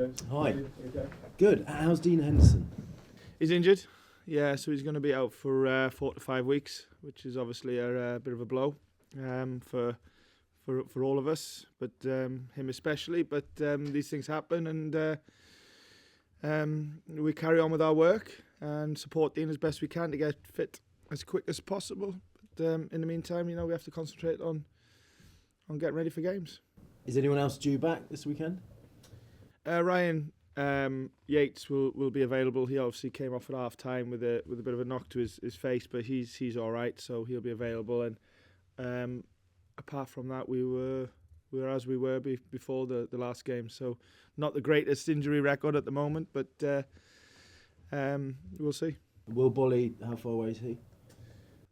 James. Hi. Okay. Good. How's Dean Henderson? He's injured, yeah, so he's going to be out for 4 to 5 weeks, which is obviously a bit of a blow for all of us, but him especially. But these things happen, and we carry on with our work and support Dean as best we can to get fit as quick as possible. But in the meantime, we have to concentrate on getting ready for games. Is anyone else due back this weekend? Ryan Yates will be available. He obviously came off at half time with a bit of a knock to his face, but he's all right, so he'll be available. And apart from that, we were as we were before the last game. So not the greatest injury record at the moment, but we'll see. Willy Boly, how far away is he?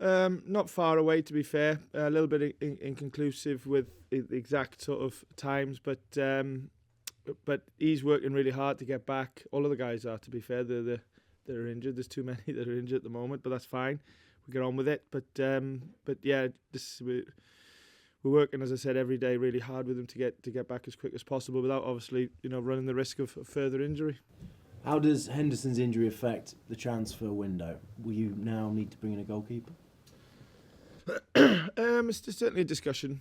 Not far away, to be fair. A little bit inconclusive with the exact sort of times, but he's working really hard to get back. All of the guys are, to be fair. They're injured. There's too many that are injured at the moment, but that's fine. We get on with it. But yeah, we're working, as I said, every day really hard with them to get back as quick as possible without obviously running the risk of further injury. How does Henderson's injury affect the transfer window? Will you now need to bring in a goalkeeper? It's certainly a discussion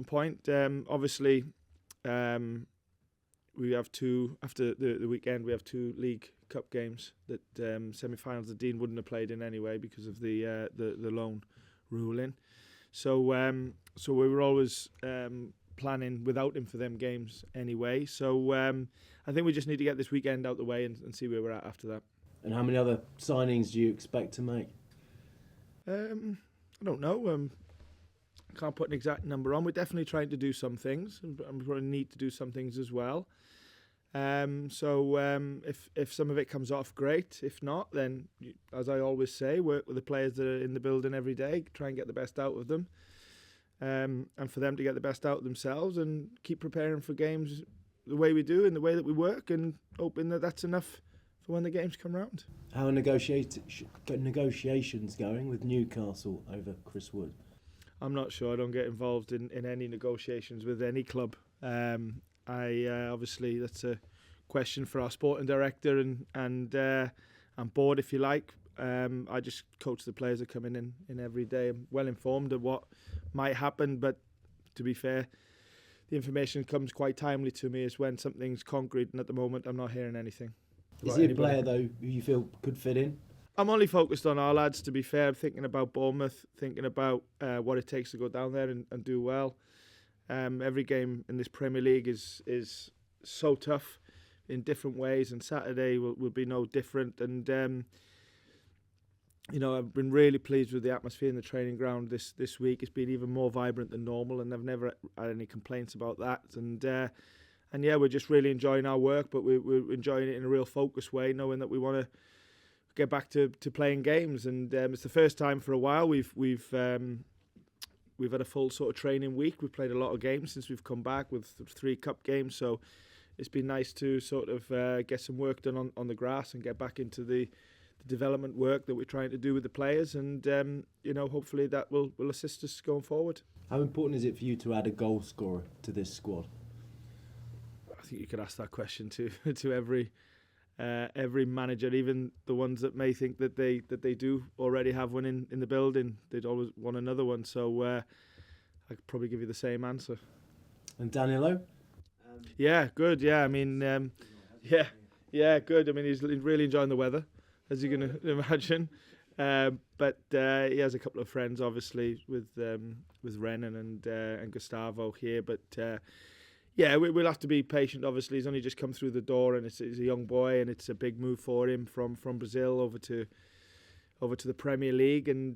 point. Obviously, we have after the weekend. We have 2 League Cup games that semi-finals that Dean wouldn't have played in anyway because of the loan ruling. So we were always planning without him for them games anyway. So I think we just need to get this weekend out the way and see where we're at after that. And how many other signings do you expect to make? I don't know. Can't put an exact number on. We're definitely trying to do some things, and we're going to need to do some things as well. So if some of it comes off, great. If not, then, as I always say, work with the players that are in the building every day, try and get the best out of them, and for them to get the best out of themselves, and keep preparing for games the way we do and the way that we work, and hoping that that's enough for when the games come round. How are negotiations going with Newcastle over Chris Wood? I'm not sure. I don't get involved in any negotiations with any club. Obviously that's a question for our sporting director and board, if you like. I just coach the players that come in every day. I'm well informed of what might happen, but to be fair, the information comes quite timely to me is when something's concrete, and at the moment I'm not hearing anything. Is he a player though who you feel could fit in? I'm only focused on our lads, to be fair. I'm thinking about Bournemouth, thinking about what it takes to go down there and do well. Every game in this Premier League is so tough in different ways, and Saturday will be no different. And I've been really pleased with the atmosphere in the training ground this week. It's been even more vibrant than normal, and I've never had any complaints about that. And yeah, we're just really enjoying our work, but we're enjoying it in a real focused way, knowing that we want to get back to playing games. And it's the first time for a while we've had a full sort of training week. We've played a lot of games since we've come back with 3 cup games, so it's been nice to sort of get some work done on the grass and get back into the development work that we're trying to do with the players, and hopefully that will assist us going forward. How important is it for you to add a goal scorer to this squad? I think you could ask that question to every manager, even the ones that may think that they do already have one in the building. They'd always want another one, so I could probably give you the same answer. And Danilo? Yeah, good. Yeah, I mean, yeah, good. I mean, he's really enjoying the weather, as you can imagine. But he has a couple of friends, obviously, with Renan and Gustavo here. But yeah, we'll have to be patient. Obviously, he's only just come through the door, and he's a young boy, and it's a big move for him from Brazil over to the Premier League. And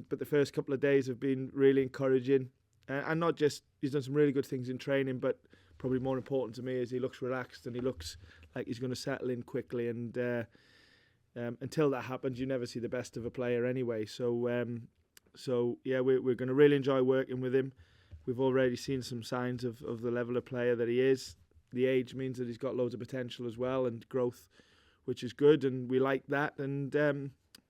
but the first couple of days have been really encouraging, and not just he's done some really good things in training, but probably more important to me is he looks relaxed and he looks like he's going to settle in quickly. And until that happens, you never see the best of a player anyway. So yeah, we're going to really enjoy working with him. We've already seen some signs of the level of player that he is. The age means that he's got loads of potential as well and growth, which is good, and we like that. And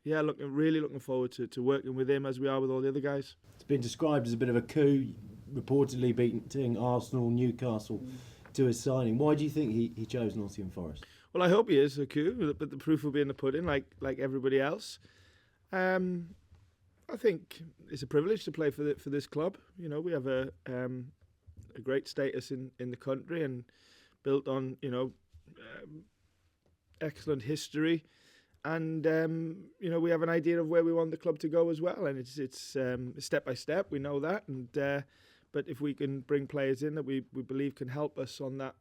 yeah, really looking forward to working with him as we are with all the other guys. It's been described as a bit of a coup, reportedly beating Arsenal, Newcastle. to his signing. Why do you think he chose Nottingham Forest? Well, I hope he is, Aku, but the proof will be in the pudding, like everybody else. I think it's a privilege to play for this club. You know, we have a great status in the country and built on, you know, excellent history. And, you know, we have an idea of where we want the club to go as well. And it's step by step, we know that. And but if we can bring players in that we believe can help us on that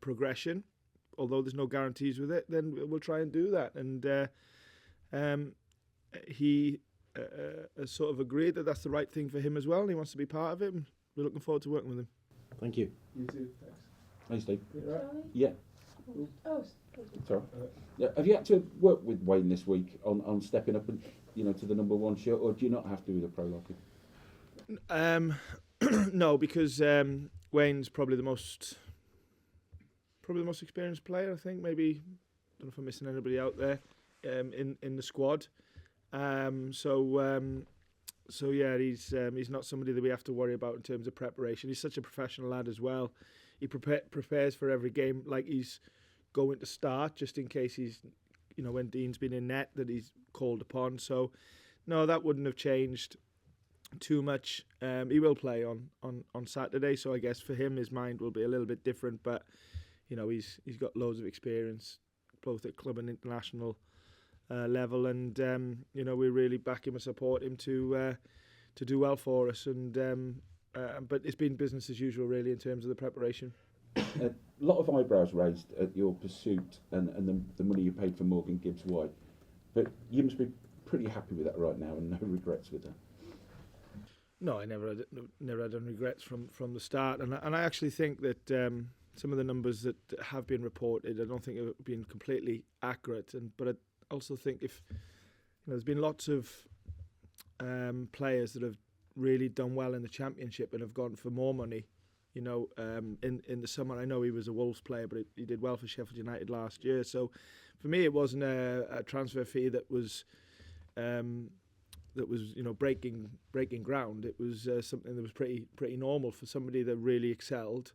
progression, although there's no guarantees with it, then we'll try and do that. And he has sort of agreed that that's the right thing for him as well, and he wants to be part of it. And we're looking forward to working with him. Thank you. You too. Thanks. Hey, Steve. Right? Yeah. Oh, Sorry. Yeah. Have you had to work with Wayne this week on stepping up and, you know, to the number one shirt, or do you not have to with a pro like No, because Wayne's probably the most experienced player. I think maybe, I don't know if I'm missing anybody out there in the squad. So yeah, he's not somebody that we have to worry about in terms of preparation. He's such a professional lad as well. He prepares for every game like he's going to start, just in case he's, you know, when Dean's been in net, that he's called upon. So no, that wouldn't have changed too much. He will play on Saturday, so I guess for him his mind will be a little bit different, but you know, he's got loads of experience both at club and international level, and you know, we really back him and support him to do well for us. And but it's been business as usual really in terms of the preparation. A lot of eyebrows raised at your pursuit and the money you paid for Morgan Gibbs-White, but you must be pretty happy with that right now and no regrets with that. No, I never had any regrets from the start, and I actually think that some of the numbers that have been reported, I don't think have been completely accurate, but I also think if, you know, there's been lots of players that have really done well in the Championship and have gone for more money. You know, in the summer, I know he was a Wolves player, but he did well for Sheffield United last year. So for me, it wasn't a transfer fee that was you know, breaking ground. It was something that was pretty normal for somebody that really excelled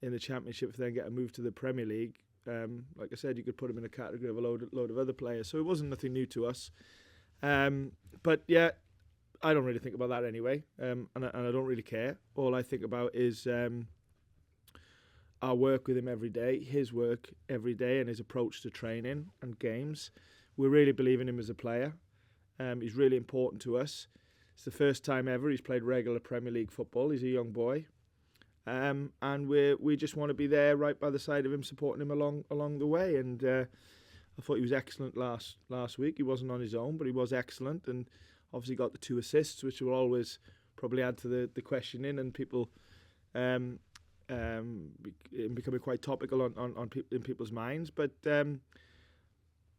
in the Championship to then get a move to the Premier League. Like I said, you could put him in a category of a load of other players. So it wasn't nothing new to us. But yeah, I don't really think about that anyway, and I don't really care. All I think about is our work with him every day, his work every day, and his approach to training and games. We really believe in him as a player. He's really important to us. It's the first time ever he's played regular Premier League football. He's a young boy, and we just want to be there right by the side of him, supporting him along the way. And I thought he was excellent last week. He wasn't on his own, but he was excellent, and obviously got the 2 assists, which will always probably add to the questioning and people becoming quite topical in people's minds. But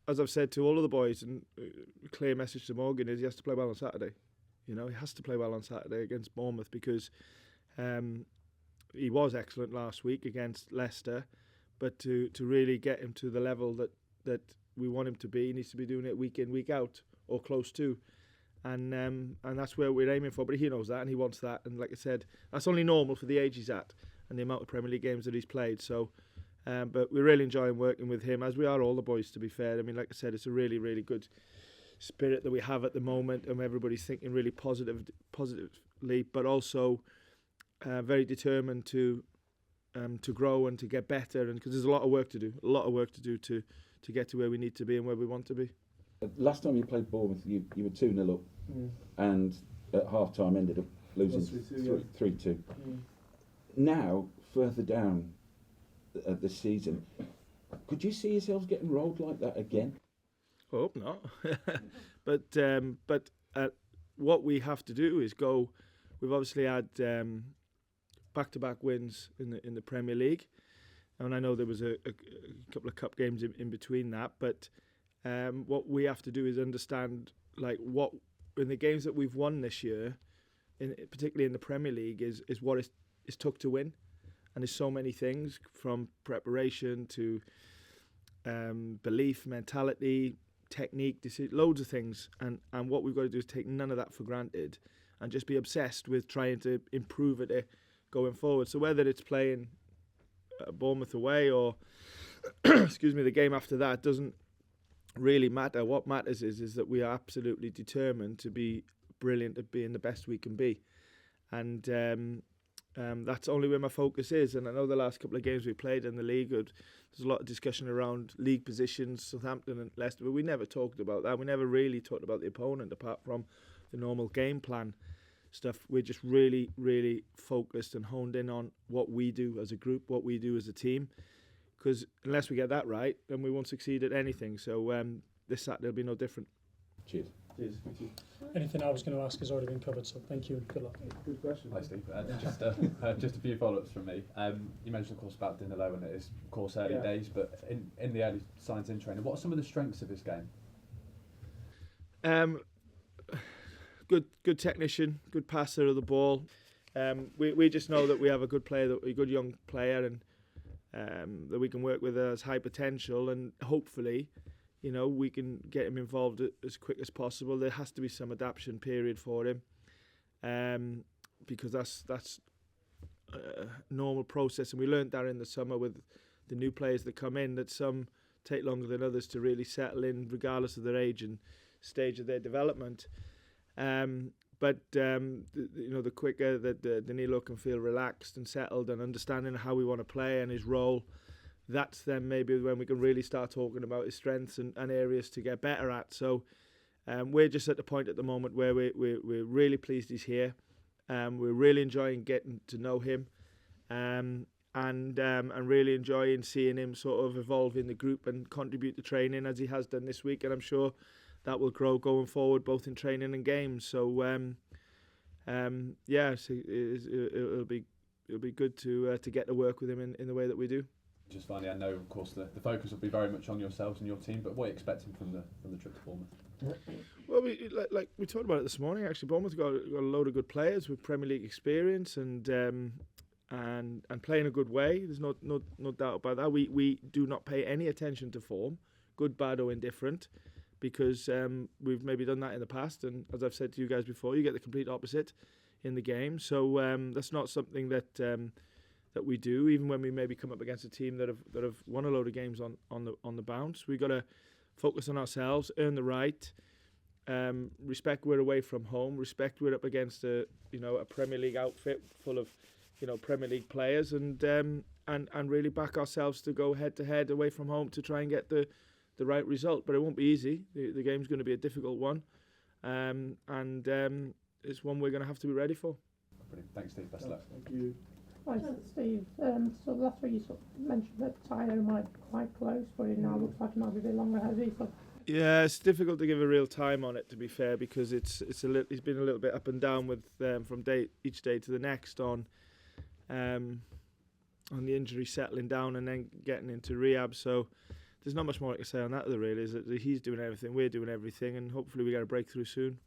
as I've said to all of the boys, and a clear message to Morgan is he has to play well on Saturday. You know, he has to play well on Saturday against Bournemouth, because he was excellent last week against Leicester, but to really get him to the level that we want him to be, he needs to be doing it week in, week out, or close to. And that's where we're aiming for. But he knows that, and he wants that. And like I said, that's only normal for the age he's at and the amount of Premier League games that he's played. So, but we're really enjoying working with him, as we are all the boys, to be fair. I mean, like I said, it's a really, really good spirit that we have at the moment, and everybody's thinking really positively, but also very determined to grow and to get better. And because there's a lot of work to do to get to where we need to be and where we want to be. Last time you played Bournemouth, you were 2-0 up, and at half-time ended up losing 3-2. Now, further down the season, could you see yourselves getting rolled like that again? I hope not. But what we have to do is go. We've obviously had back-to-back wins in the Premier League, and I know there was a couple of cup games in between that, but what we have to do is understand, like, what in the games that we've won this year, particularly in the Premier League, is what it's took to win. And there's so many things, from preparation to belief, mentality, technique, loads of things. And what we've got to do is take none of that for granted and just be obsessed with trying to improve it going forward. So whether it's playing Bournemouth away or excuse me, the game after that doesn't really matter. What matters is that we are absolutely determined to be brilliant at being the best we can be, and that's only where my focus is. And I know the last couple of games we played in the league, there's a lot of discussion around league positions, Southampton and Leicester, but we never talked about that. We never really talked about the opponent apart from the normal game plan stuff. We're just really, really focused and honed in on what we do as a group, what we do as a team, because unless we get that right, then we won't succeed at anything. So this Saturday will be no different. Cheers. Cheers. Thank you. Anything I was going to ask has already been covered, so thank you and good luck. Good question. Hi Steve. Just a few follow-ups from me. You mentioned of course about Danilo, and it is of course early days, but in the early signs in training, what are some of the strengths of his game? Good technician, good passer of the ball. We just know that we have a good player, a good young player, and that we can work with as high potential, and hopefully, you know, we can get him involved as quick as possible. There has to be some adaptation period for him, because that's a normal process, and we learned that in the summer with the new players that come in, that some take longer than others to really settle in, regardless of their age and stage of their development. But you know, the quicker that Danilo can feel relaxed and settled and understanding how we want to play and his role, that's then maybe when we can really start talking about his strengths and areas to get better at. So we're just at the point at the moment where we're really pleased he's here. We're really enjoying getting to know him, and really enjoying seeing him sort of evolve in the group and contribute to training as he has done this week. And I'm sure that will grow going forward, both in training and games. So yeah, so it'll be good to get to work with him in the way that we do. Just finally, I know of course the focus will be very much on yourselves and your team, but what are you expecting from the trip to Bournemouth? Well, like we talked about it this morning. Actually, Bournemouth got a load of good players with Premier League experience and playing a good way. There's no doubt about that. We do not pay any attention to form, good, bad, or indifferent, because we've maybe done that in the past, and as I've said to you guys before, you get the complete opposite in the game. So that's not something that we do, even when we maybe come up against a team that have won a load of games on the bounce. We've got to focus on ourselves, earn the right, respect we're away from home, respect we're up against a Premier League outfit full of Premier League players, and really back ourselves to go head to head away from home to try and get the right result. But it won't be easy. The game's going to be a difficult one, and it's one we're going to have to be ready for. Brilliant. Thanks, Steve. Best of luck. Thank you. Hi, Steve. So last week you sort of mentioned that Taiwo might be quite close, but it now looks like it might be a bit longer. Has he? So yeah, it's difficult to give a real time on it, to be fair, because he's been a little bit up and down with from each day to the next on the injury settling down and then getting into rehab. So there's not much more I can say on that, really. Is that he's doing everything, we're doing everything, and hopefully we get a breakthrough soon.